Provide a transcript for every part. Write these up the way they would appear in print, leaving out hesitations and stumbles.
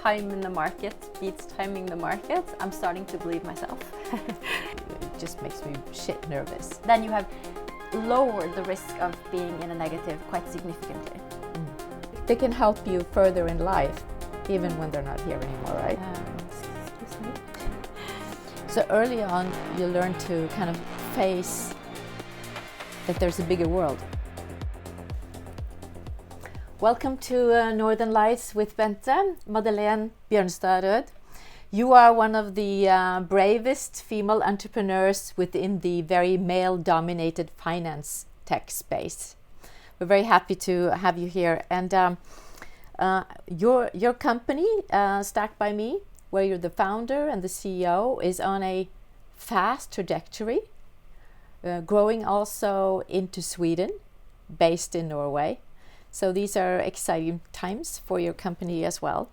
time in the market beats timing the market, I'm starting to believe myself. It just makes me shit nervous. Then you have lowered the risk of being in a negative quite significantly. They can help you further in life, even when they're not here anymore, right? Excuse me. So early on, you learn to kind of face that there's a bigger world. Welcome to Northern Lights with Bente, Madeleine Bjørnestad Røed. You are one of the bravest female entrepreneurs within the very male-dominated finance tech space. We're very happy to have you here. And your company, Stacked by Me, where you're the founder and the CEO, is on a fast trajectory, growing also into Sweden, based in Norway. So these are exciting times for your company as well.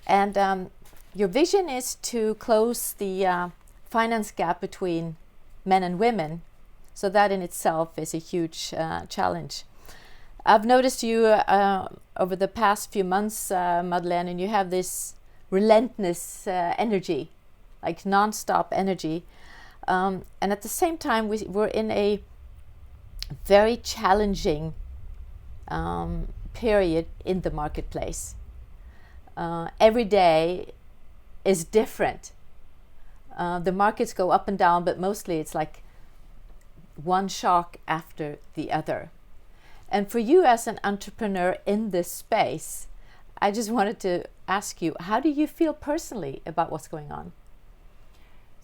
And your vision is to close the finance gap between men and women. So that in itself is a huge challenge. I've noticed you over the past few months, Madeleine, and you have this relentless energy, like non-stop energy. And at the same time, we're in a very challenging period in the marketplace. Every day is different. The markets go up and down, but mostly it's like one shock after the other. And for you as an entrepreneur in this space, I just wanted to ask you, how do you feel personally about what's going on?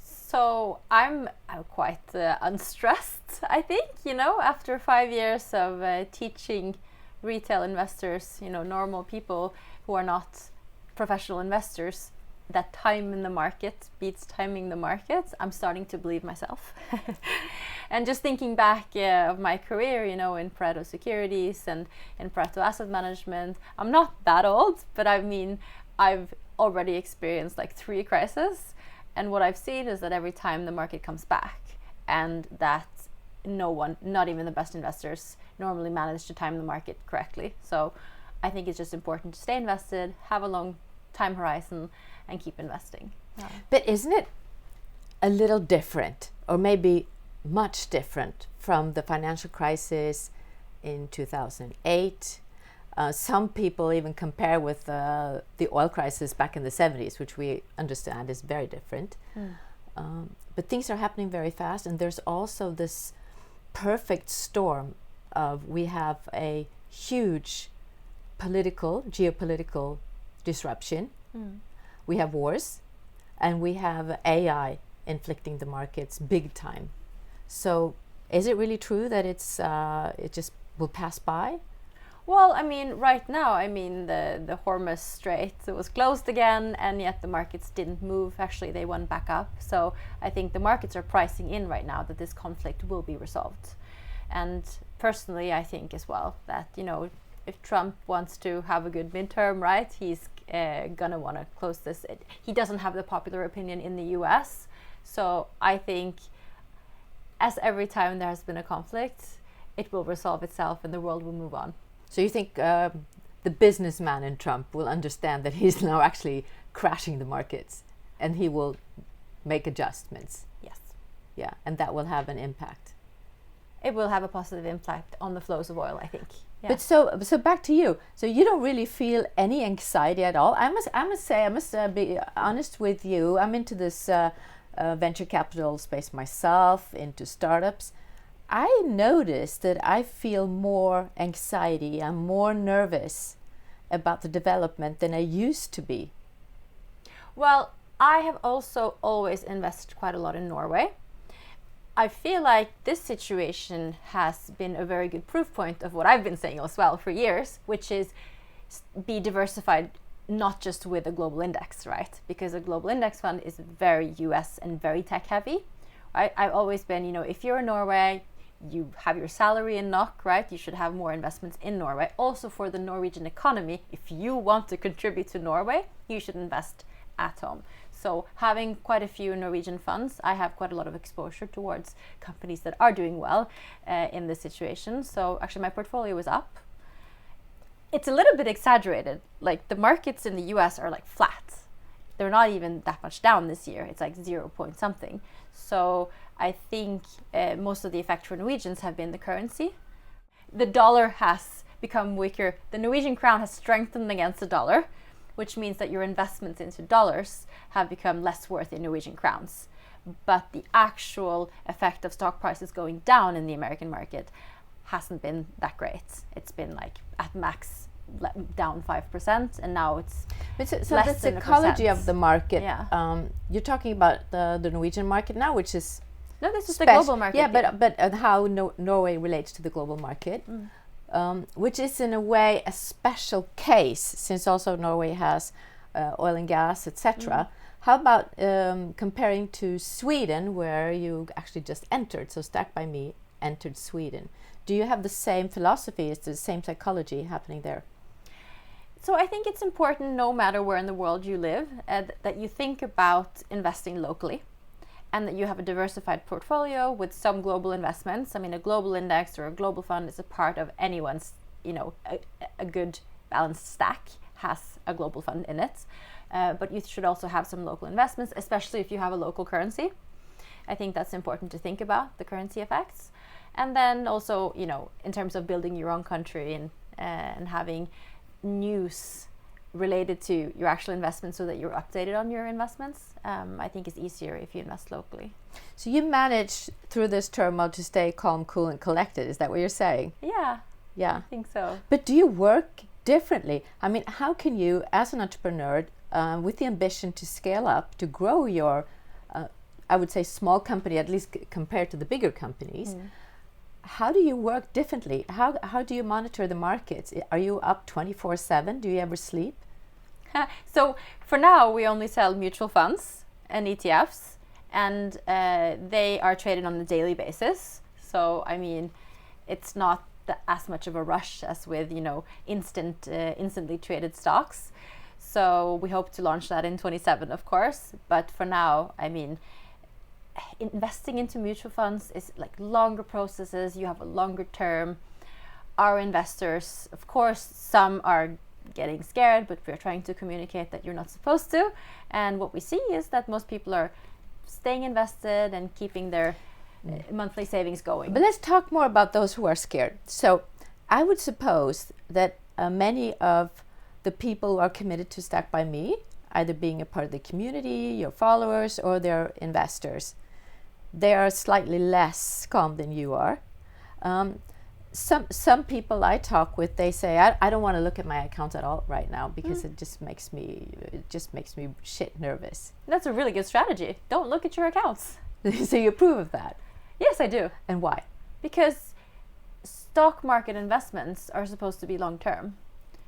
So I'm quite unstressed, I think, after 5 years of teaching retail investors, normal people who are not professional investors, that time in the market beats timing the market. I'm starting to believe myself. And just thinking back of my career, in Pareto Securities and in Pareto Asset Management, I'm not that old, but I've already experienced like 3 crises. And what I've seen is that every time the market comes back, and that no one, not even the best investors, normally manage to time the market correctly. So I think it's just important to stay invested, have a long time horizon, and keep investing. Yeah. But isn't it a little different, or maybe much different, from the financial crisis in 2008? Some people even compare with the oil crisis back in the 70s, which we understand is very different. But things are happening very fast, and there's also this perfect storm of, we have a huge geopolitical disruption. We have wars, and we have AI inflicting the markets big time. So is it really true that it just will pass by? Well, right now, the Hormuz Strait was closed again, and yet the markets didn't move. Actually, they went back up. So I think the markets are pricing in right now that this conflict will be resolved. And personally, I think as well that, if Trump wants to have a good midterm, right, he's gonna want to close this. He doesn't have the popular opinion in the US. So I think as every time there has been a conflict, it will resolve itself and the world will move on. So you think the businessman in Trump will understand that he's now actually crashing the markets, and he will make adjustments? Yes. Yeah, and that will have an impact. It will have a positive impact on the flows of oil, I think. Yeah. But so back to you. So you don't really feel any anxiety at all. I must be honest with you. I'm into this venture capital space myself, into startups. I notice that I feel more anxiety. I'm more nervous about the development than I used to be. Well, I have also always invested quite a lot in Norway. I feel like this situation has been a very good proof point of what I've been saying as well for years, which is be diversified, not just with a global index, right? Because a global index fund is very US and very tech heavy, right? I've always been, if you're in Norway, you have your salary in NOK, right? You should have more investments in Norway. Also for the Norwegian economy, if you want to contribute to Norway, you should invest at home. So having quite a few Norwegian funds, I have quite a lot of exposure towards companies that are doing well in this situation. So actually my portfolio is up. it's a little bit exaggerated. Like the markets in the US are like flat. They're not even that much down this year. It's like 0 point something. So I think most of the effect for Norwegians have been the currency. The dollar has become weaker. The Norwegian crown has strengthened against the dollar, which means that your investments into dollars have become less worth in Norwegian crowns. But the actual effect of stock prices going down in the American market hasn't been that great. It's been like at max down 5%, and now it's so the psychology of the market. Yeah. You're talking about the Norwegian market now, which is no, this is the global market. Yeah, but how Norway relates to the global market, which is in a way a special case, since also Norway has oil and gas, etc. How about comparing to Sweden, where you actually just entered? So Stack by Me entered Sweden. Do you have the same philosophy? Is the same psychology happening there? So I think it's important, no matter where in the world you live, that you think about investing locally, and that you have a diversified portfolio with some global investments. I mean, a global index or a global fund is a part of anyone's, a good balanced stack has a global fund in it. But you should also have some local investments, especially if you have a local currency. I think that's important to think about, the currency effects. And then also, in terms of building your own country and having news related to your actual investments so that you're updated on your investments, I think is easier if you invest locally. So you manage through this turmoil to stay calm, cool, and collected. Is that what you're saying? Yeah. Yeah. I think so. But do you work differently? I mean, how can you, as an entrepreneur, with the ambition to scale up, to grow your, I would say, small company, at least compared to the bigger companies, how do you work differently? How do you monitor the markets? Are you up 24/7? Do you ever sleep? So for now, we only sell mutual funds and ETFs, and they are traded on a daily basis. So, I mean, it's not as much of a rush as with, instantly traded stocks. So we hope to launch that in 27, of course. But for now, I mean, investing into mutual funds is like longer processes. You have a longer term. Our investors, of course, some are getting scared, but we're trying to communicate that you're not supposed to. And what we see is that most people are staying invested and keeping their monthly savings going. But let's talk more about those who are scared. So I would suppose that many of the people who are committed to Stack by Me, either being a part of the community, your followers, or their investors, they are slightly less calm than you are. Some people I talk with, they say, I don't want to look at my account at all right now because it just makes me shit nervous. That's a really good strategy. Don't look at your accounts. So you approve of that? Yes, I do. And why? Because stock market investments are supposed to be long term.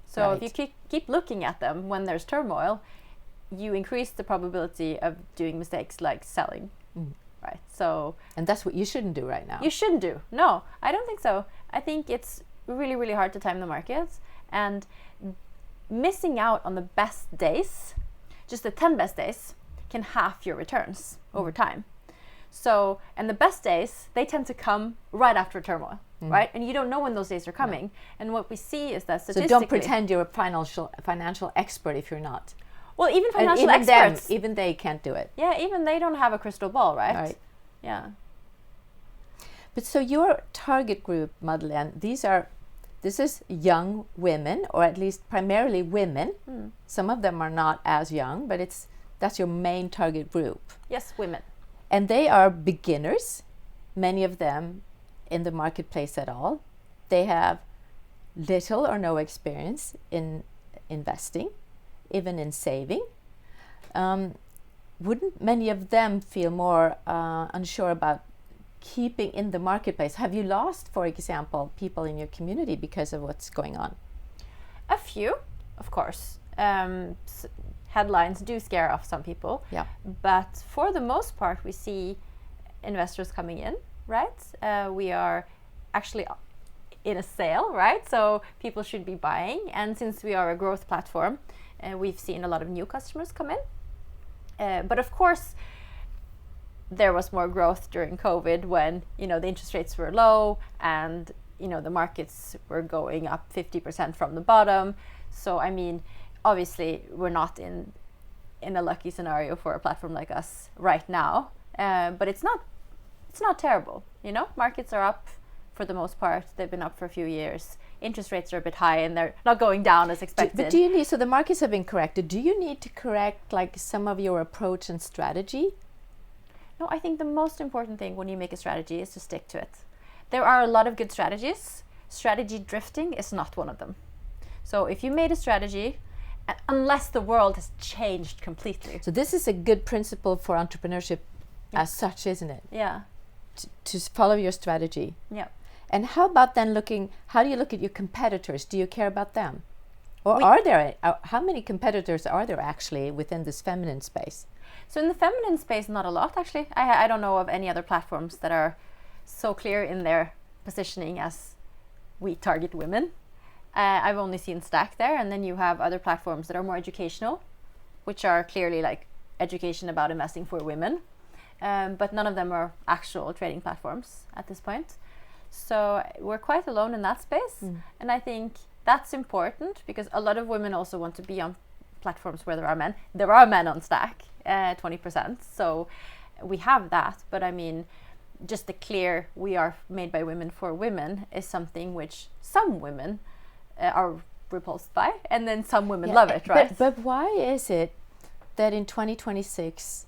So right. if you keep looking at them when there's turmoil, you increase the probability of doing mistakes like selling. Right. So, and that's what you shouldn't do right now. You shouldn't do. No, I don't think so. I think it's really, really hard to time the markets, and missing out on the best days, just the 10 best days, can half your returns over time. So, and the best days, they tend to come right after turmoil, right? And you don't know when those days are coming. No. And what we see is that statistically... So don't pretend you're a financial expert if you're not. Well, even financial experts... even they can't do it. Yeah, even they don't have a crystal ball, right? Yeah. But so your target group, Madeleine, this is young women, or at least primarily women. Some of them are not as young, but that's your main target group. Yes, women. And they are beginners, many of them in the marketplace at all. They have little or no experience in investing, even in saving. Wouldn't many of them feel more unsure about keeping in the marketplace? Have you lost, for example, people in your community because of what's going on? A few, of course. Headlines do scare off some people. Yeah. But for the most part, we see investors coming in, right? We are actually in a sale, right? So people should be buying. And since we are a growth platform, we've seen a lot of new customers come in. But of course, there was more growth during COVID when, the interest rates were low and, the markets were going up 50% from the bottom. So I mean, obviously we're not in a lucky scenario for a platform like us right now, but it's not terrible. Markets are up for the most part. They've been up for a few years. Interest rates are a bit high and they're not going down as expected. So the markets have been corrected. Do you need to correct like some of your approach and strategy? No, I think the most important thing when you make a strategy is to stick to it. There are a lot of good strategies. Strategy drifting is not one of them. So if you made a strategy, unless the world has changed completely. So this is a good principle for entrepreneurship as such, isn't it? Yeah. To follow your strategy. Yeah. And how about then how do you look at your competitors? Do you care about them? Or how many competitors are there actually within this feminine space? So in the feminine space, not a lot actually. I don't know of any other platforms that are so clear in their positioning as we target women. I've only seen Stack there, and then you have other platforms that are more educational, which are clearly like education about investing for women. But none of them are actual trading platforms at this point. So we're quite alone in that space. And I think that's important because a lot of women also want to be on platforms where there are men. There are men on Stack, 20%. So we have that. But I mean, just the clear we are made by women for women is something which some women are repulsed by. And then some women love it, right? But why is it that in 2026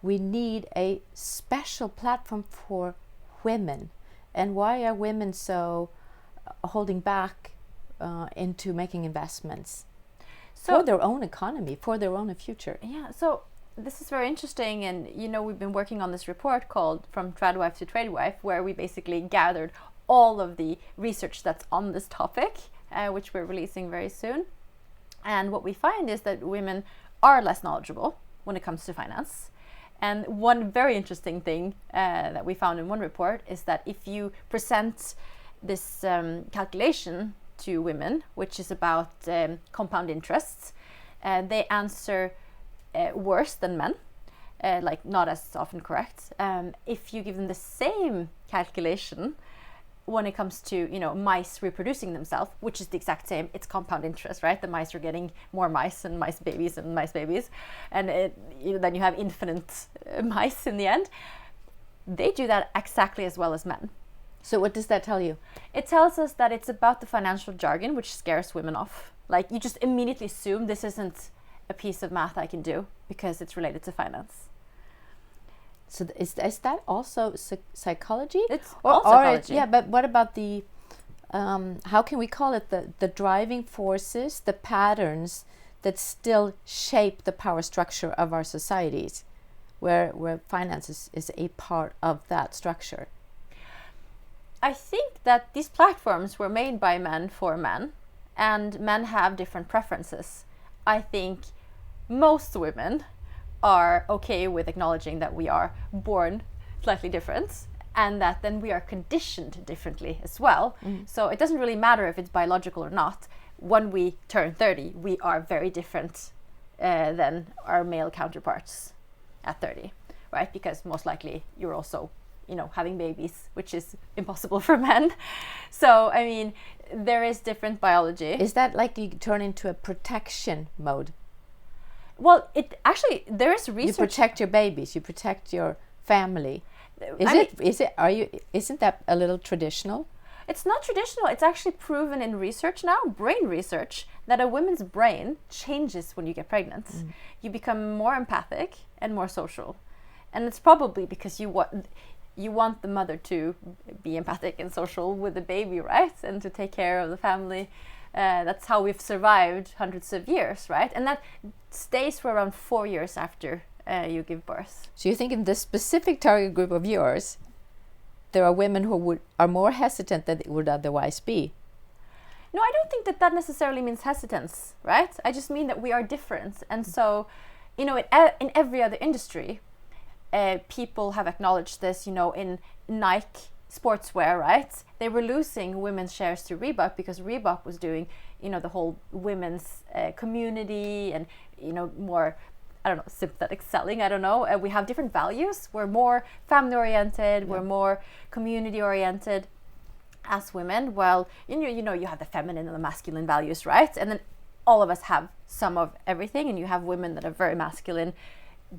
we need a special platform for women? And why are women so holding back into making investments for their own economy, for their own future? Yeah, so this is very interesting. And, we've been working on this report called From Tradwife to Tradewife, where we basically gathered all of the research that's on this topic, which we're releasing very soon. And what we find is that women are less knowledgeable when it comes to finance. And one very interesting thing that we found in one report is that if you present this calculation to women, which is about compound interests, they answer worse than men, like not as often correct. If you give them the same calculation when it comes to mice reproducing themselves, which is the exact same, it's compound interest, right? The mice are getting more mice and mice babies, and then you have infinite mice in the end. They do that exactly as well as men. So what does that tell you? It tells us that it's about the financial jargon, which scares women off. Like, you just immediately assume this isn't a piece of math I can do because it's related to finance. So is that also psychology? It's all psychology. Yeah, but what about the, how can we call it, the driving forces, the patterns that still shape the power structure of our societies, where finance is a part of that structure? I think that these platforms were made by men for men, and men have different preferences. I think most women are okay with acknowledging that we are born slightly different and that then we are conditioned differently as well. So it doesn't really matter if it's biological or not. When we turn 30, we are very different than our male counterparts at 30, right? Because most likely you're also, having babies, which is impossible for men. So, I mean, there is different biology. Is that like you turn into a protection mode? Well, there is research. You protect your babies, you protect your family. Isn't that a little traditional? It's not traditional. It's actually proven in research now, brain research, that a woman's brain changes when you get pregnant. You become more empathic and more social. And it's probably because you want the mother to be empathic and social with the baby, right? And to take care of the family. That's how we've survived hundreds of years, right? And that stays for around 4 years after you give birth. So you think in this specific target group of yours, there are women who are more hesitant than they would otherwise be? No, I don't think that necessarily means hesitance, right? I just mean that we are different. And so, in every other industry, people have acknowledged this, in Nike sportswear, right? They were losing women's shares to Reebok because Reebok was doing, the whole women's community and, more, sympathetic selling. I don't know. We have different values. We're more family oriented. Yeah. We're more community oriented. as women, well, you know, you have the feminine and the masculine values, right? And then all of us have some of everything, and you have women that are very masculine,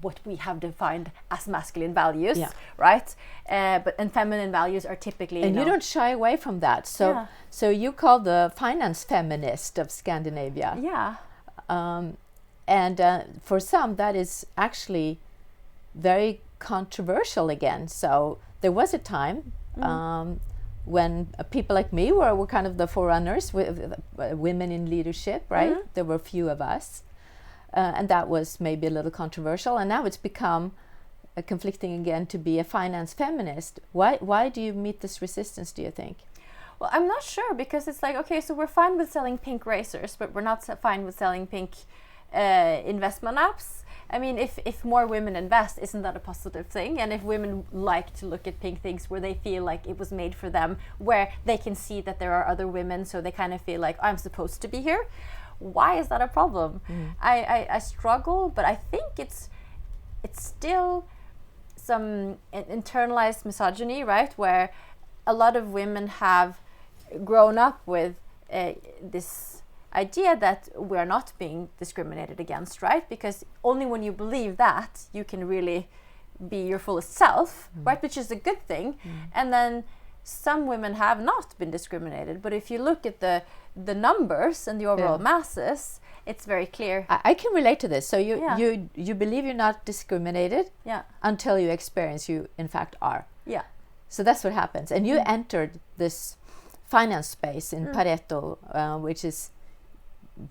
what we have defined as masculine values, right? And feminine values are typically, and you don't shy away from that. So so you call the finance feminist of Scandinavia. And for some that is actually very controversial again. So there was a time when people like me were kind of the forerunners with women in leadership, right? There were a few of us. And that was maybe a little controversial. And now it's become conflicting again to be a finance feminist. Why do you meet this resistance, do you think? Well, I'm not sure, because it's like, okay, so we're fine with selling pink racers, but we're not fine with selling pink investment apps. I mean, if more women invest, isn't that a positive thing? And if women like to look at pink things where they feel like it was made for them, where they can see that there are other women, so they kind of feel like, I'm supposed to be here, why is that a problem? I struggle, but I think it's still some internalized misogyny, right? Where a lot of women have grown up with this idea that we're not being discriminated against, right? Because only when you believe that, you can really be your fullest self, right? Which is a good thing. And then some women have not been discriminated, but if you look at the numbers and the overall masses, it's very clear. I can relate to this. So you believe you're not discriminated until you experience you in fact are. So that's what happens. And you entered this finance space in Pareto, which is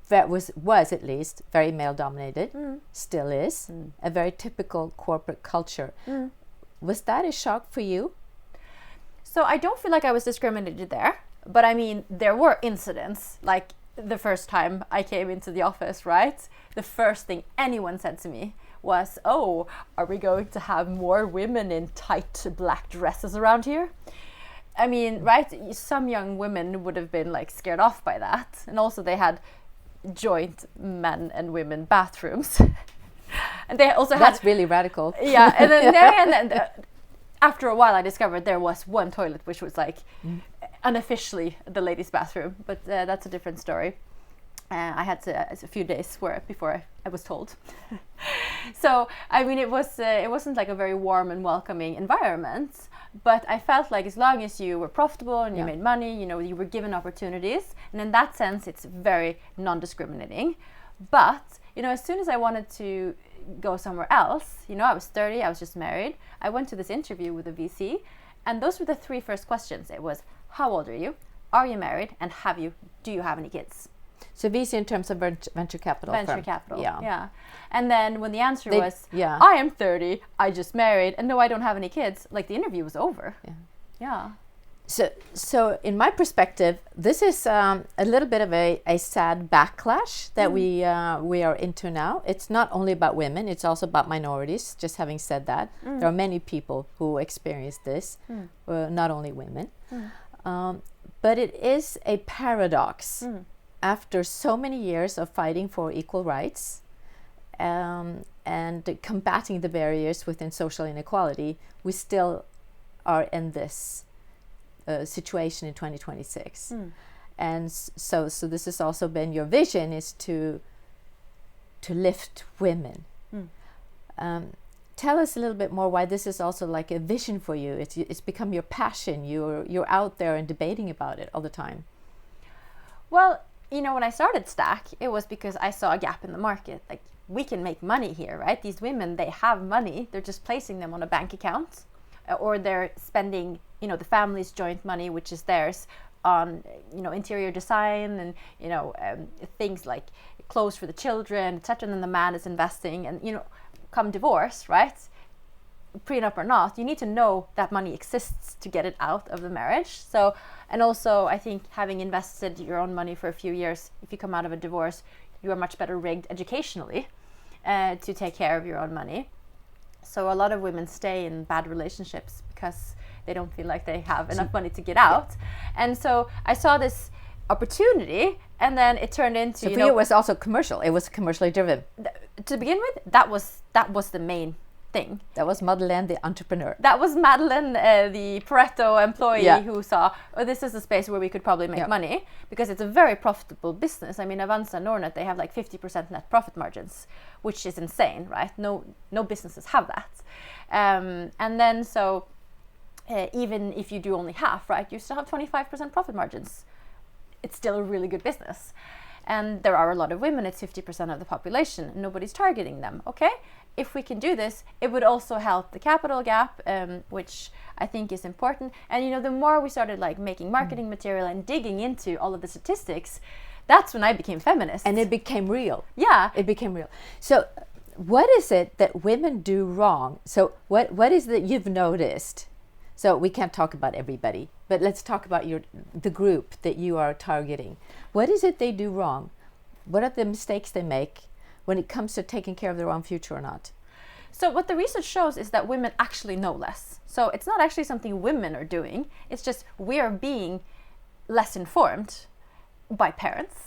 was at least very male dominated, still is a very typical corporate culture. Was that a shock for you? So I don't feel like I was discriminated there, but I mean, there were incidents, like the first time I came into the office, right? The first thing anyone said to me was, oh, are we going to have more women in tight black dresses around here? I mean, right, some young women would have been like scared off by that. And also they had joint men and women bathrooms. And they also That's really radical. And then after a while I discovered there was one toilet which was like unofficially the ladies' bathroom, but that's a different story. I had a few days before I was told. So I mean, it wasn't like a very warm and welcoming environment, but I felt like as long as you were profitable and you made money, you know, you were given opportunities, and in that sense it's very non-discriminating. But you know, as soon as I wanted to go somewhere else, you know, I was 30, I was just married, I went to this interview with a VC, and those were the three first questions. It was, how old are you married, and do you have any kids? So VC in terms of venture capital. Venture capital, yeah. And then when the answer was, I am 30, I just married, and no, I don't have any kids, like the interview was over. Yeah. So in my perspective, this is a little bit of a sad backlash that we are into now. It's not only about women, it's also about minorities, just having said that. There are many people who experience this, not only women. But it is a paradox. After so many years of fighting for equal rights and combating the barriers within social inequality, we still are in this situation in 2026. And so this has also been your vision, is to lift women. Tell us a little bit more why this is also like a vision for you. It's become your passion. You're out there and debating about it all the time. Well, you know, when I started Stack, it was because I saw a gap in the market. Like, we can make money here, right? These women, they have money. They're just placing them on a bank account, or they're spending, you know, the family's joint money, which is theirs, on, you know, interior design and, you know, things like clothes for the children, etc. And then the man is investing, and, you know, come divorce, right? Prenup or not, you need to know that money exists to get it out of the marriage. So, and also I think having invested your own money for a few years, if you come out of a divorce, you are much better rigged educationally to take care of your own money. So a lot of women stay in bad relationships because they don't feel like they have enough money to get out. And so I saw this opportunity, and then it turned into, so for you, it was also commercial. It was commercially driven. To begin with, that was the main thing. That was Madeleine, the entrepreneur. That was Madeleine, the Pareto employee who saw, oh, this is a space where we could probably make money, because it's a very profitable business. I mean, Avanza and Nordnet, they have like 50% net profit margins, which is insane, right? No businesses have that. And then so even if you do only half, right, you still have 25% profit margins. It's still a really good business. And there are a lot of women, it's 50% of the population, nobody's targeting them, okay? If we can do this, it would also help the capital gap, which I think is important. And you know, the more we started like making marketing material and digging into all of the statistics, that's when I became feminist. And it became real. Yeah. It became real. So what is it that women do wrong? So what is that you've noticed? So we can't talk about everybody, but let's talk about the group that you are targeting. What is it they do wrong? What are the mistakes they make when it comes to taking care of their own future or not? So what the research shows is that women actually know less. So it's not actually something women are doing. It's just we are being less informed by parents,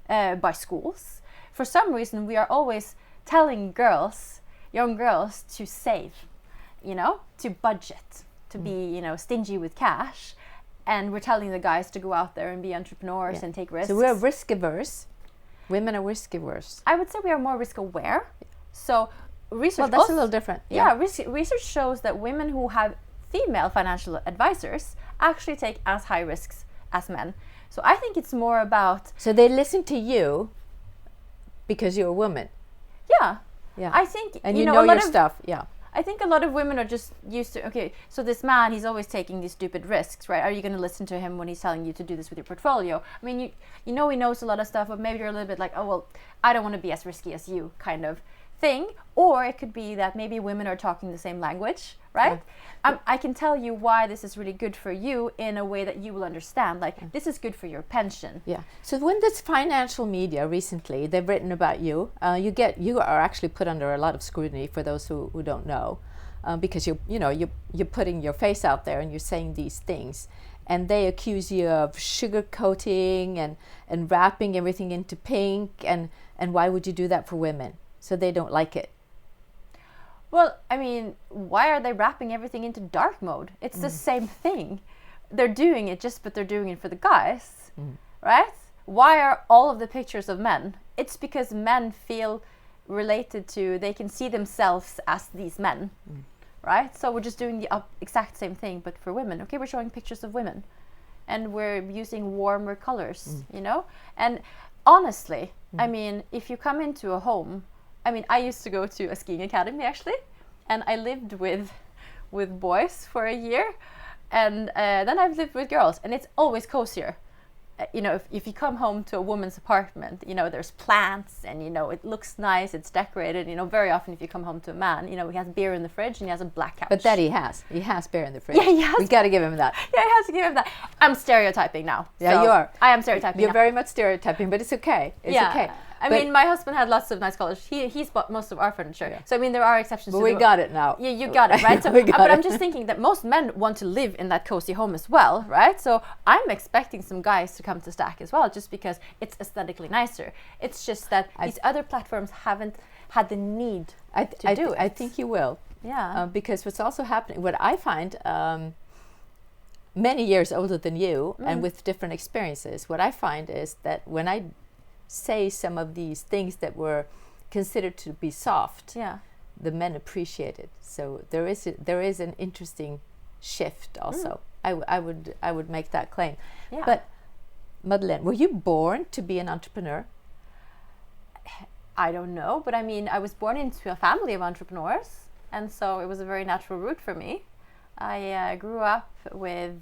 by schools. For some reason, we are always telling young girls to save, you know, to budget, to be, you know, stingy with cash. And we're telling the guys to go out there and be entrepreneurs and take risks. So we're risk averse. Women are risk averse. I would say we are more risk aware. So research. Well, that's a little different. Yeah, research shows that women who have female financial advisors actually take as high risks as men. So I think it's more about. So they listen to you because you're a woman. Yeah. Yeah. I think and you know your stuff. Yeah. I think a lot of women are just used to, okay, so this man, he's always taking these stupid risks, right? Are you going to listen to him when he's telling you to do this with your portfolio? I mean, you know he knows a lot of stuff, but maybe you're a little bit like, oh, well, I don't want to be as risky as you kind of thing. Or it could be that maybe women are talking the same language, right? Yeah. I can tell you why this is really good for you in a way that you will understand. Like, this is good for your pension. Yeah. So when this financial media recently, they've written about you, you are actually put under a lot of scrutiny for those who don't know, because you're putting your face out there and you're saying these things. And they accuse you of sugarcoating and wrapping everything into pink. And why would you do that for women? So they don't like it. Well, I mean, why are they wrapping everything into dark mode? It's the same thing. They're doing it but they're doing it for the guys, right? Why are all of the pictures of men? It's because men feel related to, they can see themselves as these men, right? So we're just doing the exact same thing, but for women. Okay, we're showing pictures of women and we're using warmer colors, you know? And honestly, I mean, if you come into a home, I mean, I used to go to a skiing academy actually, and I lived with boys for a year, and then I've lived with girls, and it's always cozier. You know, if you come home to a woman's apartment, you know, there's plants and, you know, it looks nice, it's decorated. You know, very often if you come home to a man, you know, he has beer in the fridge and he has a black couch. But that he has beer in the fridge. Yeah, he has. We got to give him that. Yeah, he has to give him that. I'm stereotyping now. Yeah, so you are. I am stereotyping You're now. very much stereotyping, but it's okay. It's okay. I mean, my husband had lots of nice colors. He's bought most of our furniture. Yeah. So, I mean, there are exceptions. But we got it now. Yeah, you got it, right? So, but I'm just thinking that most men want to live in that cozy home as well, right? So I'm expecting some guys to come to Stack as well, just because it's aesthetically nicer. It's just that these other platforms haven't had the need to do it. I think you will. Yeah. Because what's also happening, what I find, many years older than you and with different experiences, what I find is that when I say some of these things that were considered to be soft, the men appreciate it. So there is an interesting shift also. I would make that claim. Yeah. But Madeleine, were you born to be an entrepreneur? I don't know, but I mean, I was born into a family of entrepreneurs, and so it was a very natural route for me. I grew up with,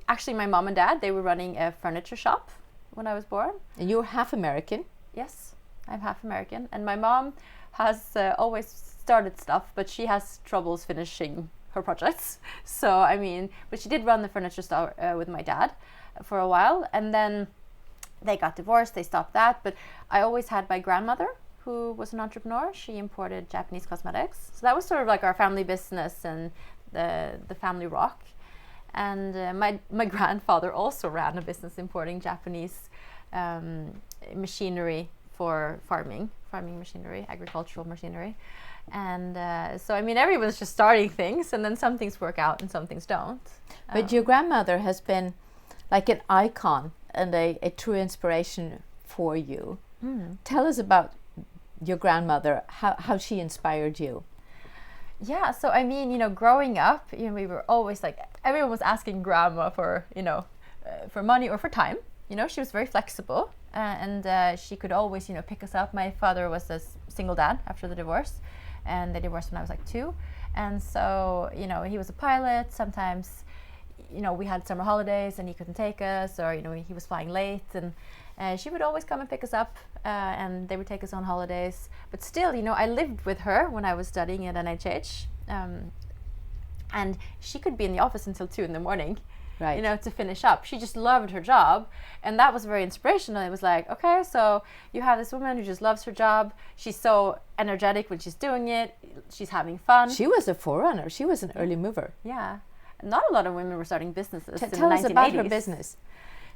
actually my mom and dad, they were running a furniture shop when I was born. And you're half American? Yes, I'm half American. And my mom has always started stuff, but she has troubles finishing her projects. So, I mean, but she did run the furniture store with my dad for a while. And then they got divorced, they stopped that. But I always had my grandmother, who was an entrepreneur. She imported Japanese cosmetics. So that was sort of like our family business and the family rock. And my grandfather also ran a business importing Japanese machinery for farming machinery, agricultural machinery. And so, I mean, everyone's just starting things, and then some things work out and some things don't. But your grandmother has been like an icon and a true inspiration for you. Tell us about your grandmother, how she inspired you. Yeah, so I mean, growing up, we were always like, everyone was asking grandma for, for money or for time. She was very flexible, and she could always, pick us up. My father was a single dad after the divorce, and they divorced when I was like 2. And so, he was a pilot. Sometimes, we had summer holidays and he couldn't take us, or, he was flying late, and she would always come and pick us up, and they would take us on holidays. But still, I lived with her when I was studying at NHH, and she could be in the office until 2 in the morning, right, to finish up. She just loved her job, and that was very inspirational. It was like, okay, so you have this woman who just loves her job. She's so energetic when she's doing it. She's having fun. She was a forerunner. She was an early mover. Yeah. Not a lot of women were starting businesses in the 1980s. Tell us about her business.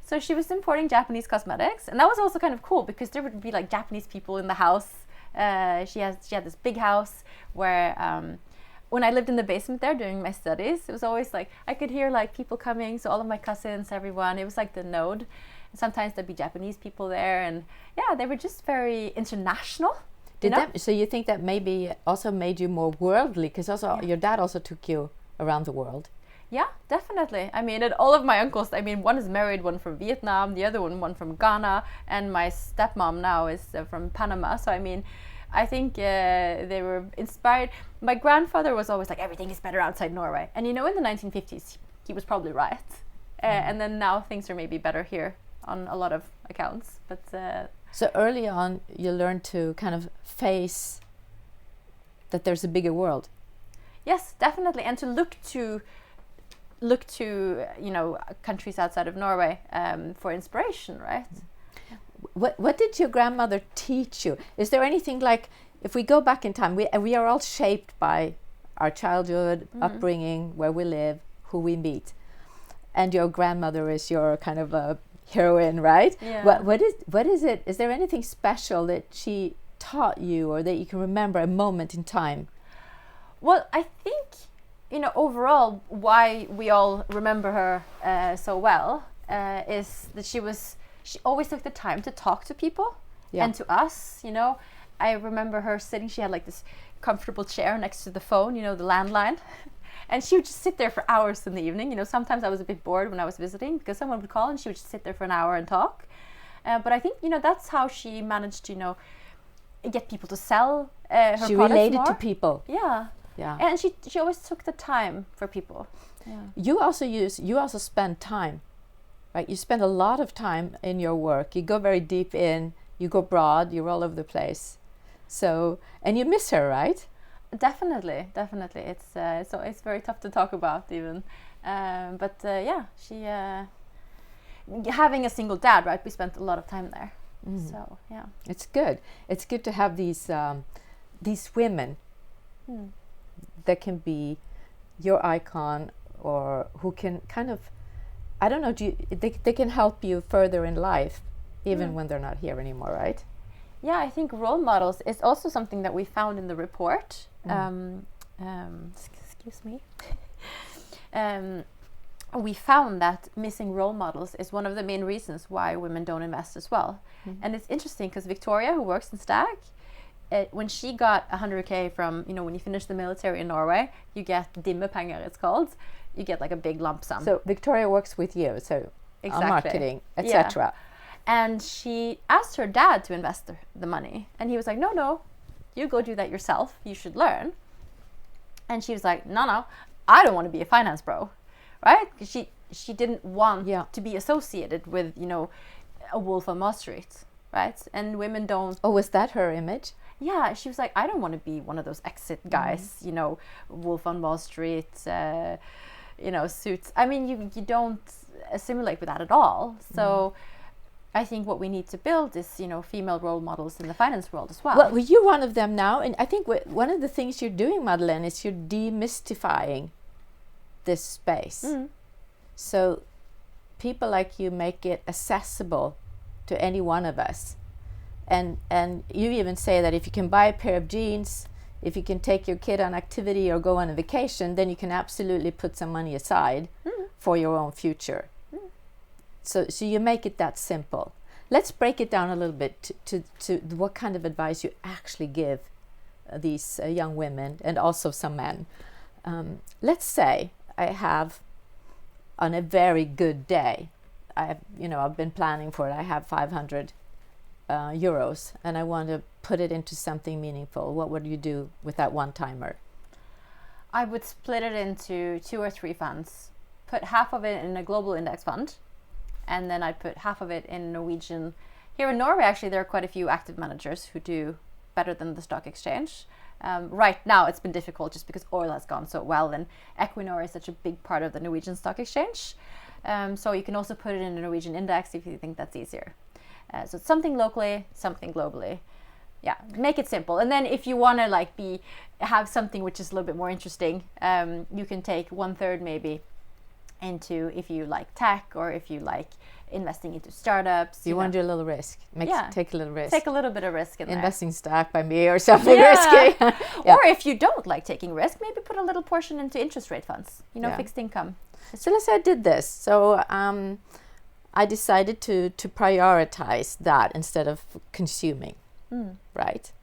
So she was importing Japanese cosmetics, and that was also kind of cool because there would be like Japanese people in the house. She had this big house where when I lived in the basement there during my studies, it was always like I could hear like people coming. So all of my cousins, everyone, it was like the node. And sometimes there'd be Japanese people there, and yeah, they were just very international. So you think that maybe also made you more worldly, because also your dad also took you around the world? Yeah, definitely. I mean, and all of my uncles, I mean, one is married, one from Vietnam, the other one from Ghana, and my stepmom now is from Panama. So, I mean, I think they were inspired. My grandfather was always like, everything is better outside Norway. And, in the 1950s, he was probably right. And then now things are maybe better here on a lot of accounts. But so early on, you learned to kind of face that there's a bigger world. Yes, definitely. And to look to countries outside of Norway for inspiration, right? What did your grandmother teach you? Is there anything like, if we go back in time, we are all shaped by our childhood, upbringing, where we live, who we meet, and your grandmother is your kind of a heroine, right? Yeah. What is it? Is there anything special that she taught you, or that you can remember a moment in time? Well, I think, overall, why we all remember her so well is that she always took the time to talk to people and to us, I remember her sitting, she had like this comfortable chair next to the phone, the landline, and she would just sit there for hours in the evening. Sometimes I was a bit bored when I was visiting because someone would call and she would just sit there for an hour and talk. But I think, that's how she managed to, get people to sell her products. She related more to people. Yeah. Yeah. And she always took the time for people. Yeah. You also spend time, right? You spend a lot of time in your work. You go very deep in, you go broad, you're all over the place. So, and you miss her, right? Definitely. It's very tough to talk about even. But she, having a single dad, right? We spent a lot of time there. So, yeah. It's good. It's good to have these women that can be your icon, or who can kind of, I don't know, they can help you further in life, even when they're not here anymore, right? Yeah, I think role models is also something that we found in the report. Excuse me. We found that missing role models is one of the main reasons why women don't invest as well. And it's interesting because Victoria, who works in Stag, when she got 100K from, when you finish the military in Norway, you get dimmepenger, it's called. You get like a big lump sum. So Victoria works with you, so exactly. On marketing, etc. Yeah. And she asked her dad to invest the money. And he was like, no, you go do that yourself. You should learn. And she was like, no, I don't want to be a finance bro, right? Because she didn't want to be associated with, a wolf on Wall Street, right? And women don't... Oh, was that her image? Yeah, she was like, I don't want to be one of those exit guys, Wolf on Wall Street, suits. I mean, you don't assimilate with that at all. So I think what we need to build is, female role models in the finance world as well. Well, you're one of them now. And I think one of the things you're doing, Madeleine, is you're demystifying this space. So people like you make it accessible to any one of us And you even say that if you can buy a pair of jeans, if you can take your kid on activity or go on a vacation, then you can absolutely put some money aside for your own future. So you make it that simple. Let's break it down a little bit to what kind of advice you actually give these young women and also some men. Let's say I have, on a very good day, I've been planning for it. I have 500 euros, and I want to put it into something meaningful. What would you do with that one-timer? I would split it into 2 or 3 funds. Put half of it in a global index fund, and then I'd put half of it in Norwegian. Here in Norway, actually, there are quite a few active managers who do better than the stock exchange. Right now, it's been difficult just because oil has gone so well, and Equinor is such a big part of the Norwegian stock exchange. So you can also put it in a Norwegian index if you think that's easier. So it's something locally, something globally. Yeah, make it simple. And then if you want to have something which is a little bit more interesting, you can take 1/3 maybe into, if you like tech or if you like investing into startups. You want to do a little risk. Take a little risk. Take a little bit of risk in Investing stock by me or something risky. Yeah. Or if you don't like taking risk, maybe put a little portion into interest rate funds, fixed income. So let's say I did this. So I decided to prioritize that instead of consuming, right?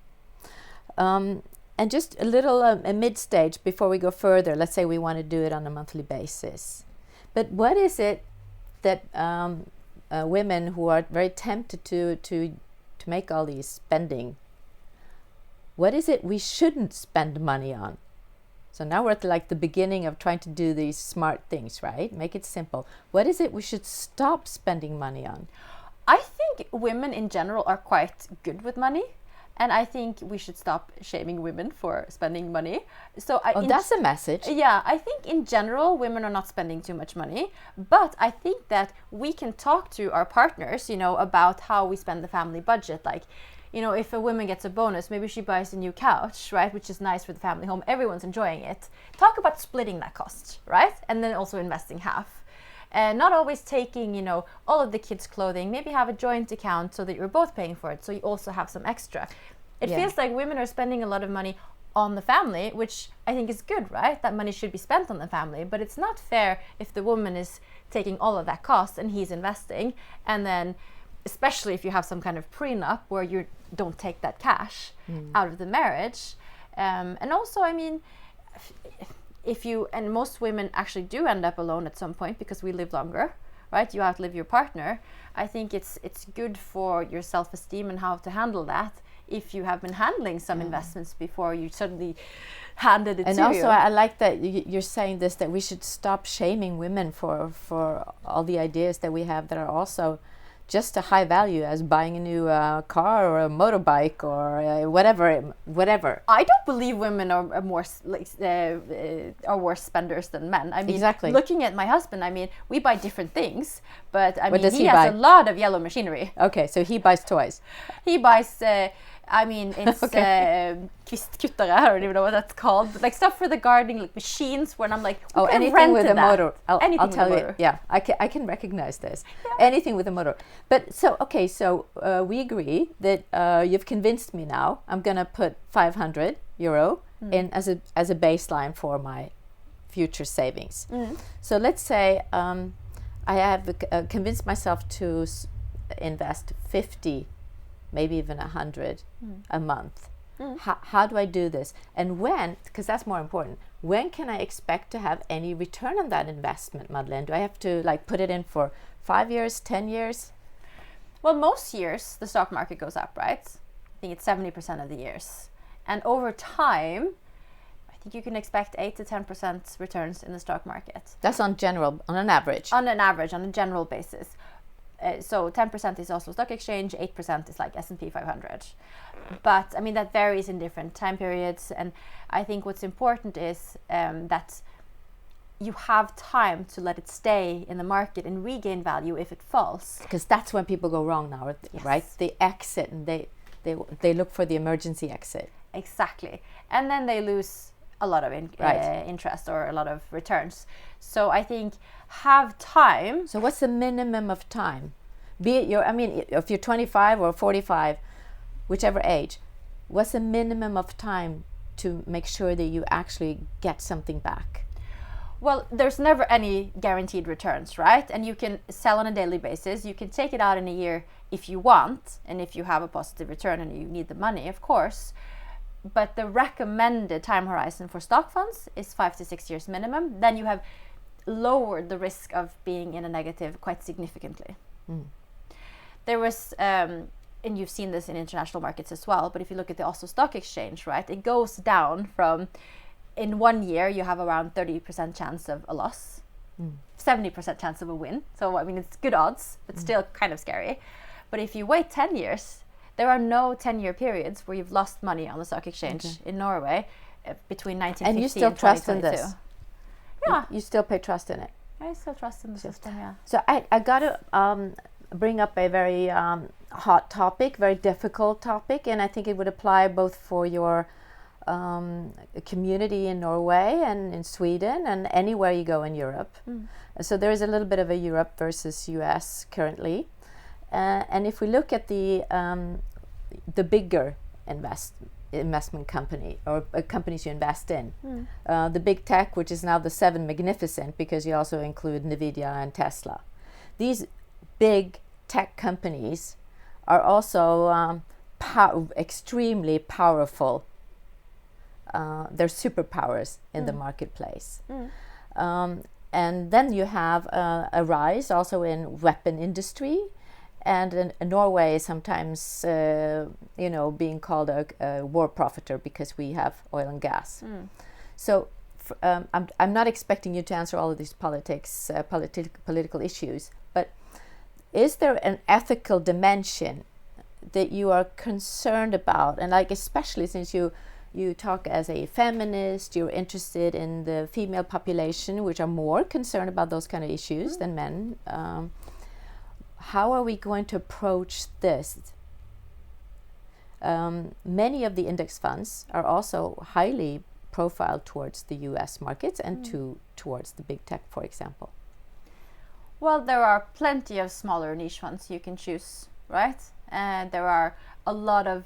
And just a little a mid-stage before we go further. Let's say we want to do it on a monthly basis. But what is it that women who are very tempted to make all these spending, what is it we shouldn't spend money on? So now we're at the beginning of trying to do these smart things, right? Make it simple. What is it we should stop spending money on? I think women in general are quite good with money. And I think we should stop shaming women for spending money. So that's a message. Yeah, I think in general, women are not spending too much money. But I think that we can talk to our partners, about how we spend the family budget. If a woman gets a bonus, maybe she buys a new couch, right? Which is nice for the family home. Everyone's enjoying it. Talk about splitting that cost, right? And then also investing half. Not always taking, all of the kids' clothing. Maybe have a joint account so that you're both paying for it. So you also have some extra. It feels like women are spending a lot of money on the family, which I think is good, right? That money should be spent on the family. But it's not fair if the woman is taking all of that cost and he's investing. And then, especially if you have some kind of prenup where you don't take that cash out of the marriage. And also, and most women actually do end up alone at some point because we live longer, right? You outlive your partner. I think it's good for your self-esteem and how to handle that if you have been handling some investments before you suddenly handed it to you. And also I like that you're saying this, that we should stop shaming women for all the ideas that we have that are also just a high value, as buying a new car or a motorbike or whatever. I don't believe women are more are worse spenders than men. Exactly. Looking at my husband, we buy different things, but what does he buy? has a lot of yellow machinery. Okay, so he buys toys. He buys. It's kvistkuttere, I don't even know what that's called. Like stuff for the gardening, like machines where I'm like, anything with a motor. I'll tell you. Yeah, I can recognize this. Yeah. Anything with a motor. But so we agree that you've convinced me now. I'm gonna put 500 euro in as a baseline for my future savings. So let's say I have convinced myself to invest 50, maybe even 100 a month. How do I do this? And when, because that's more important, when can I expect to have any return on that investment, Madeleine? Do I have to put it in for 5 years, 10 years? Well, most years the stock market goes up, right? I think it's 70% of the years. And over time, I think you can expect 8 to 10% returns in the stock market. That's on an average. On a general basis. So 10% is also stock exchange, 8% is like S&P 500. But that varies in different time periods. And I think what's important is that you have time to let it stay in the market and regain value if it falls. Because that's when people go wrong now, right? They exit and they look for the emergency exit. Exactly. And then they lose a lot of interest or a lot of returns. So I think have time. So what's the minimum of time? Be it if you're 25 or 45, whichever age, what's the minimum of time to make sure that you actually get something back? Well, there's never any guaranteed returns, right? And you can sell on a daily basis. You can take it out in a year if you want, and if you have a positive return and you need the money, of course. But the recommended time horizon for stock funds is 5 to 6 years minimum. Then you have lowered the risk of being in a negative quite significantly. There was, and you've seen this in international markets as well, but if you look at the Oslo Stock Exchange, right, it goes down from, in 1 year, you have around 30% chance of a loss, 70% chance of a win. So, I mean, it's good odds, but still kind of scary. But if you wait 10 years, there are no 10-year periods where you've lost money on the stock exchange in Norway between 1950 and 2022. And you still trust in this? Yeah. You still pay trust in it? I still trust in the system, yeah. So I got to bring up a very hot topic, very difficult topic, and I think it would apply both for your community in Norway and in Sweden and anywhere you go in Europe. So there is a little bit of a Europe versus US currently. And if we look at the bigger investment company or companies you invest in, the big tech, which is now the 7 magnificent, because you also include Nvidia and Tesla. These big tech companies are also extremely powerful. They're superpowers in the marketplace. And then you have a rise also in weapon industry. And in Norway is sometimes, being called a war profiteer because we have oil and gas. So I'm not expecting you to answer all of these political issues, but is there an ethical dimension that you are concerned about? And like, especially since you talk as a feminist, you're interested in the female population, which are more concerned about those kind of issues than men. How are we going to approach this? Many of the index funds are also highly profiled towards the US markets and towards the big tech, for example. Well, there are plenty of smaller niche funds you can choose, right? And there are a lot of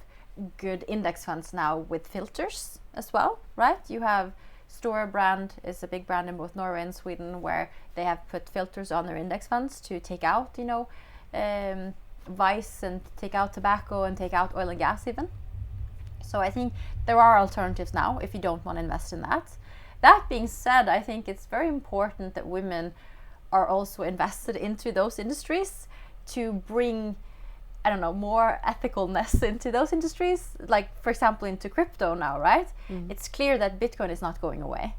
good index funds now with filters as well, right? You have Store brand is a big brand in both Norway and Sweden, where they have put filters on their index funds to take out, vice and take out tobacco and take out oil and gas even. So I think there are alternatives now if you don't want to invest in that. That being said, I think it's very important that women are also invested into those industries to bring, more ethicalness into those industries, like for example into crypto now, right? It's clear that Bitcoin is not going away,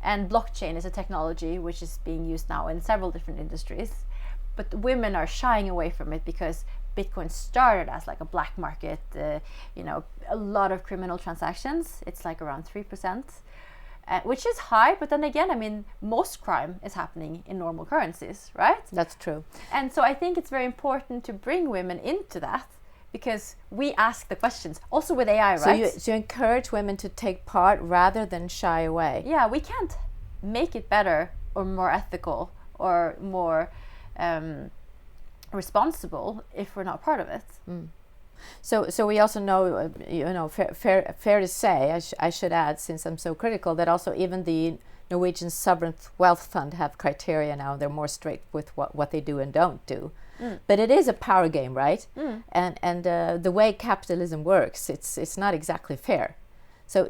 and blockchain is a technology which is being used now in several different industries, but women are shying away from it because Bitcoin started as like a black market, a lot of criminal transactions. It's like around 3%, which is high, but then again, most crime is happening in normal currencies, right? That's true. And so I think it's very important to bring women into that, because we ask the questions, also with AI, right? So you encourage women to take part rather than shy away. Yeah, we can't make it better or more ethical or more responsible if we're not part of it. So we also know, fair to say, I should add, since I'm so critical, that also even the Norwegian Sovereign Wealth Fund have criteria now. They're more strict with what they do and don't do. But it is a power game, right? And the way capitalism works, it's not exactly fair. So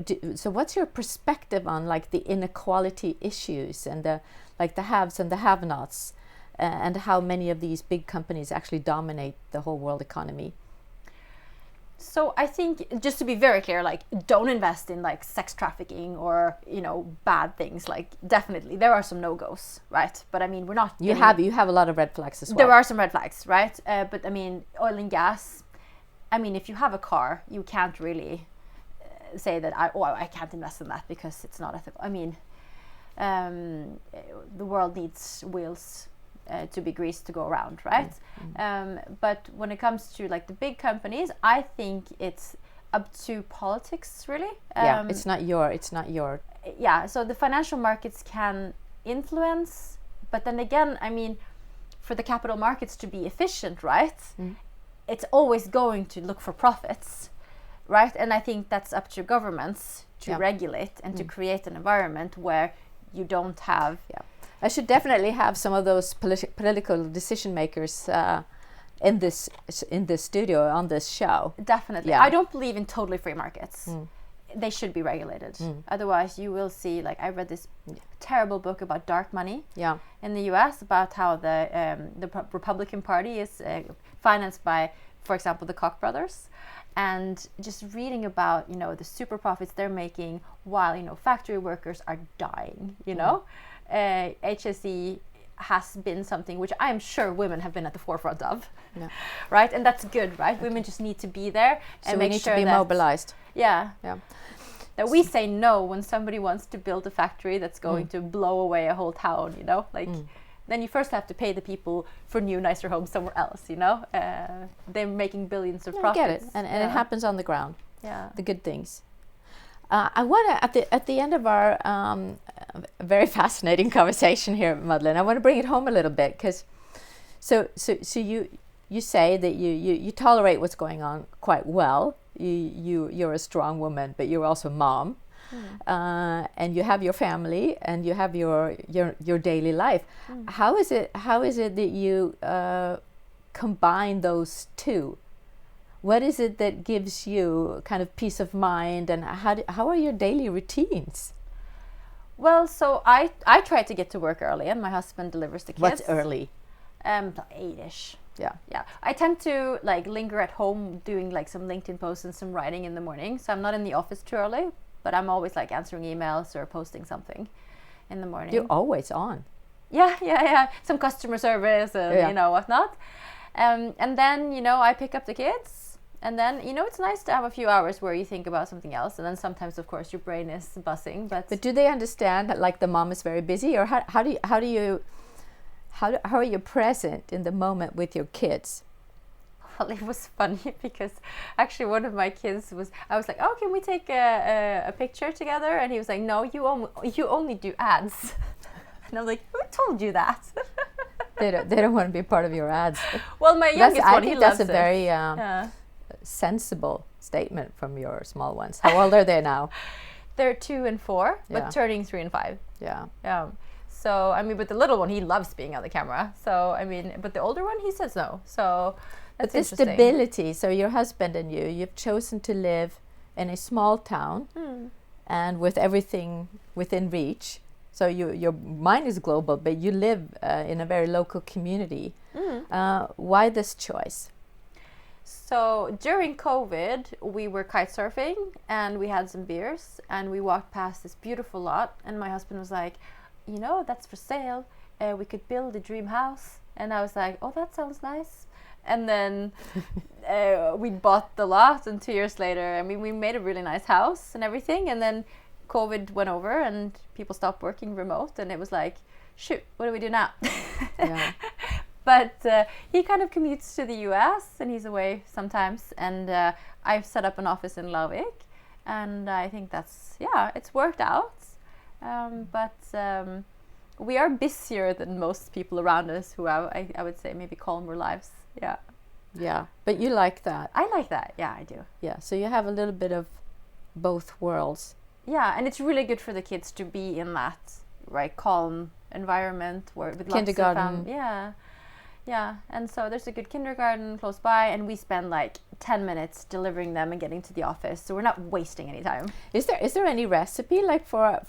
what's your perspective on like the inequality issues and the haves and the have-nots, and how many of these big companies actually dominate the whole world economy? So I think, just to be very clear, like, don't invest in like sex trafficking or bad things. Like, definitely there are some no-goes, right? But we're not. You have a lot of red flags as well. There are some red flags, right? But oil and gas. If you have a car, you can't really say that I can't invest in that because it's not ethical. The world needs wheels to be greased to go around, right? But when it comes to like the big companies, I think it's up to politics, really. It's not your. Yeah, so the financial markets can influence, but then again, for the capital markets to be efficient, right? it's always going to look for profits, right? And I think that's up to governments to regulate and to create an environment where you don't have... I should definitely have some of those political decision makers in this studio on this show. Definitely. I don't believe in totally free markets. They should be regulated. Otherwise, you will see, like, I read this terrible book about dark money in the US, about how the Republican Party is financed by, for example, the Koch brothers. And just reading about, you know, the super profits they're making while, you know, factory workers are dying, you know. HSE has been something which I'm sure women have been at the forefront of, right? And that's good, right? Women just need to be there and make sure that... we need to be mobilized. That we say no when somebody wants to build a factory that's going to blow away a whole town, you know? Like, then you first have to pay the people for new, nicer homes somewhere else, you know? They're making billions of profits. I get it. And it happens on the ground. The good things. I want to, at the end of our very fascinating conversation here, Madeleine, I want to bring it home a little bit, because so you say that you tolerate what's going on quite well. You're a strong woman, but you're also mom, and you have your family and you have your daily life. How is it that you combine those two? What is it that gives you kind of peace of mind, and how are your daily routines? Well, so I try to get to work early, and my husband delivers the kids. What's early? 8ish. Yeah. I tend to like linger at home doing like some LinkedIn posts and some writing in the morning. So I'm not in the office too early, but I'm always like answering emails or posting something in the morning. You're always on. Yeah. Some customer service and you know whatnot. And then, you know, I pick up the kids. And then, you know, it's nice to have a few hours where you think about something else. And then sometimes, of course, your brain is buzzing. But do they understand that, like, the mom is very busy, or how are you present in the moment with your kids? Well, it was funny because actually one of my kids I was like, oh, can we take a picture together? And he was like, no, you only do ads. And I'm like, who told you that? They don't want to be part of your ads. Well, my youngest one, he loves it. That's a very sensible statement from your small ones. How old are they now? They're 2 and 4, but turning 3 and 5. Yeah. So, I mean, but the little one, he loves being on the camera. So, I mean, but the older one, he says no. So, that's interesting. The stability. So, your husband and you've chosen to live in a small town and with everything within reach. So, your mind is global, but you live in a very local community. Why this choice? So during COVID, we were kite surfing and we had some beers and we walked past this beautiful lot, and my husband was like, you know, that's for sale. We could build a dream house. And I was like, oh, that sounds nice. And then we bought the lot, and 2 years later, I mean, we made a really nice house and everything. And then COVID went over and people stopped working remote, and it was like, shoot, what do we do now? But he kind of commutes to the US and he's away sometimes. And I've set up an office in Larvik. And I think it's worked out. But we are busier than most people around us who have, I would say, maybe calmer lives. Yeah. But you like that? I like that. Yeah, I do. Yeah. So you have a little bit of both worlds. Yeah. And it's really good for the kids to be in that, right, calm environment with kindergarten. Lots of family. Yeah, and so there's a good kindergarten close by, and we spend like 10 minutes delivering them and getting to the office, so we're not wasting any time. Is there any recipe, like for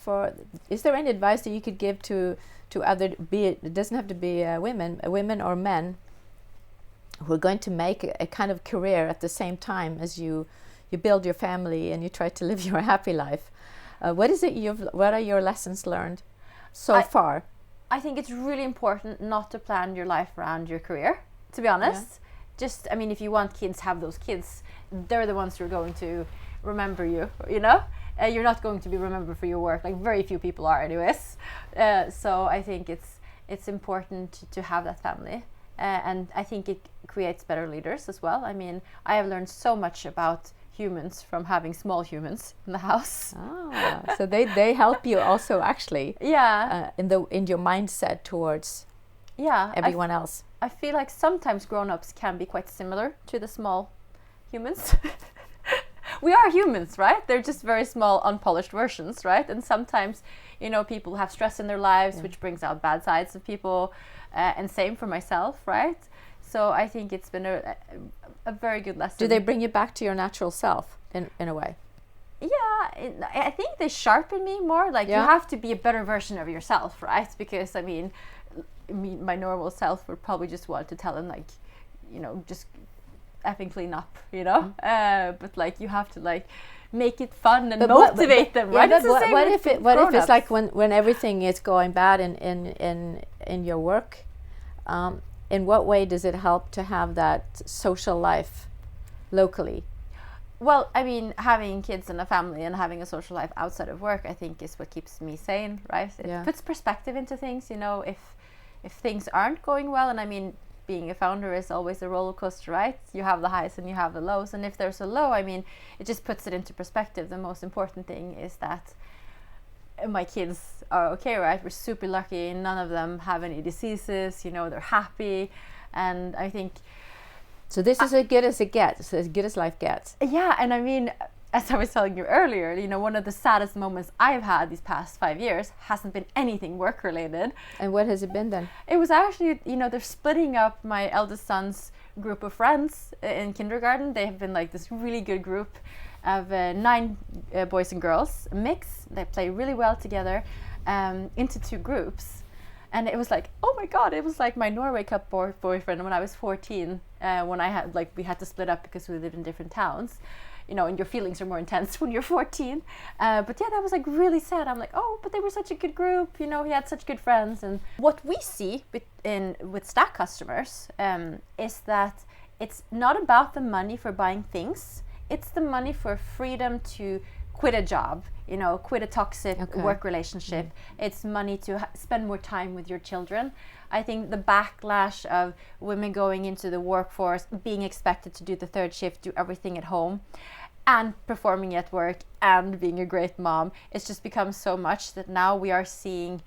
is there any advice that you could give to other, it doesn't have to be women or men who are going to make a kind of career at the same time as you build your family and you try to live your happy life? What are your lessons learned so far? I think it's really important not to plan your life around your career, to be honest. Just, I mean, if you want kids, have those kids. They're the ones who are going to remember you, you know? You're not going to be remembered for your work, like very few people are anyways. So I think it's important to have that family. And I think it creates better leaders as well. I mean, I have learned so much about humans from having small humans in the house. So they help you also, actually. Yeah. In your mindset towards everyone else. I feel like sometimes grown-ups can be quite similar to the small humans. We are humans, right? They're just very small, unpolished versions, right? And sometimes, you know, people have stress in their lives, which brings out bad sides of people, and same for myself, right? So I think it's been a very good lesson. Do they bring you back to your natural self in a way? Yeah, I think they sharpen me more. Like, you have to be a better version of yourself, right? Because, I mean, my normal self would probably just want to tell them, like, you know, just effing clean up, you know. But like, you have to like make it fun and motivate them, right? Yeah, but what if it's like when everything is going bad in your work? In what way does it help to have that social life locally? Well, I mean, having kids and a family and having a social life outside of work, I think, is what keeps me sane, right? It puts perspective into things, you know. If things aren't going well, and I mean, being a founder is always a roller coaster, right? You have the highs and you have the lows, and if there's a low, I mean, it just puts it into perspective. The most important thing is that my kids are okay, right? We're super lucky. None of them have any diseases, you know, they're happy. And I think... So this is as good as it gets, as good as life gets. Yeah, and I mean, as I was telling you earlier, you know, one of the saddest moments I've had these past 5 years hasn't been anything work-related. And what has it been then? It was actually, you know, they're splitting up my eldest son's group of friends in kindergarten. They have been like this really good group of 9 boys and girls, a mix. They play really well together, into 2 groups. And it was like, oh my God, it was like my Norway Cup boyfriend when I was 14, when I had, like, we had to split up because we lived in different towns. You know, and your feelings are more intense when you're 14. But yeah, that was like really sad. I'm like, oh, but they were such a good group. You know, he had such good friends. And what we see with Stack customers is that it's not about the money for buying things. It's the money for freedom to quit a job, you know, quit a toxic work relationship. It's money to spend more time with your children. I think the backlash of women going into the workforce, being expected to do the 3rd shift, do everything at home, and performing at work, and being a great mom, it's just become so much that now we are seeing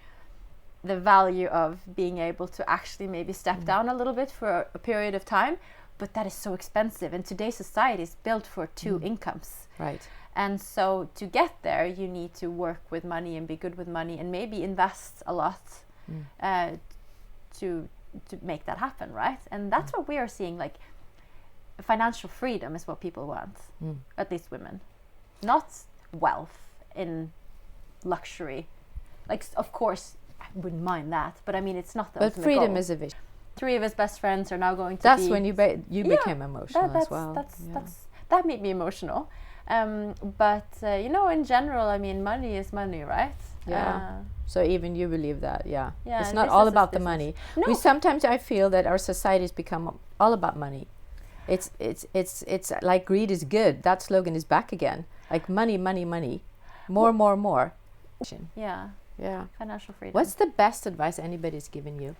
the value of being able to actually maybe step down a little bit for a period of time. But that is so expensive, and today's society is built for 2 incomes. Right. And so to get there, you need to work with money and be good with money, and maybe invest a lot to make that happen, right? And that's what we are seeing. Like, financial freedom is what people want, at least women, not wealth in luxury. Like, of course, I wouldn't mind that, but I mean, it's not the ultimate freedom goal. Is a vision. 3 of his best friends are now going to That's when you became emotional as well. That made me emotional. But you know, in general, I mean, money is money, right? Yeah. So even you believe that, yeah. Yeah, it's not all about the money. No. Sometimes I feel that our society has become all about money. It's like greed is good. That slogan is back again. Like money, money, money. More. Yeah. Yeah. Financial freedom. What's the best advice anybody's given you?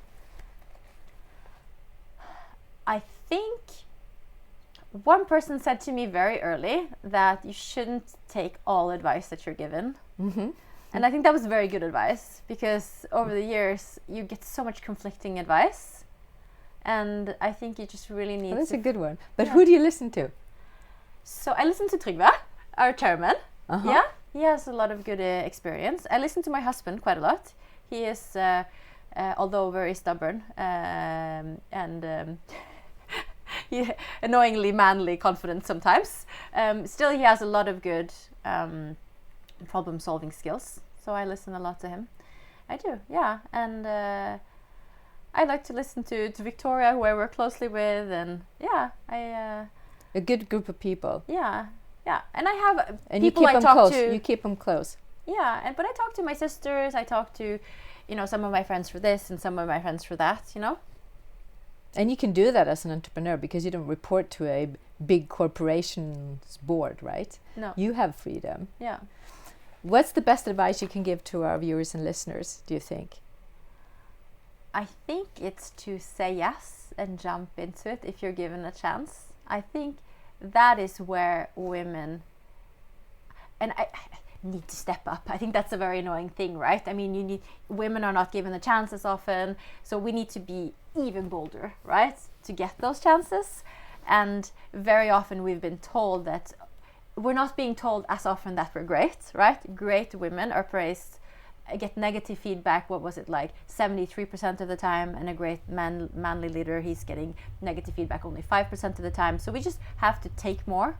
I think one person said to me very early that you shouldn't take all advice that you're given. And I think that was very good advice, because over the years you get so much conflicting advice, and I think you just really need that's a good one. But who do you listen to? So I listen to Trygve, our chairman. Yeah, he has a lot of good experience. I listen to my husband quite a lot. He is, although very stubborn, and annoyingly manly, confident sometimes. Still, he has a lot of good problem-solving skills. So I listen a lot to him. I do, yeah. And I like to listen to Victoria, who I work closely with, and yeah, a good group of people. Yeah. And I have and people I talk to. You keep them close. Yeah, but I talk to my sisters. I talk to, you know, some of my friends for this and some of my friends for that. You know. And you can do that as an entrepreneur because you don't report to a big corporation's board, right? No. You have freedom. Yeah. What's the best advice you can give to our viewers and listeners, do you think? I think it's to say yes and jump into it if you're given a chance. I think that is where women, and I need to step up. I think that's a very annoying thing, right? I mean, women are not given a chance as often, so we need to be even bolder, right, to get those chances. And very often we've been told that we're not being told as often that we're great, right? Great women are praised, get negative feedback. What was it, like 73% of the time? And a great manly leader, he's getting negative feedback only 5% of the time. So we just have to take more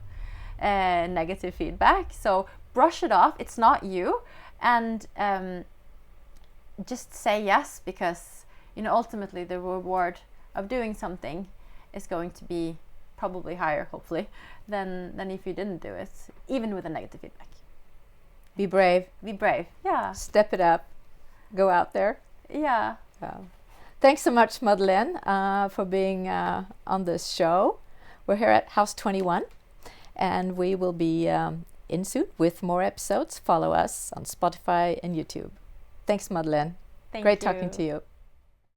negative feedback. So brush it off. It's not you. And just say yes, because, you know, ultimately the reward of doing something is going to be probably higher, hopefully, than if you didn't do it, even with a negative feedback. Be brave. Be brave. Yeah. Step it up. Go out there. Yeah. Thanks so much, Madeleine, for being on this show. We're here at House 21, and we will be in soon with more episodes. Follow us on Spotify and YouTube. Thanks, Madeleine. Thank Great you. talking to you.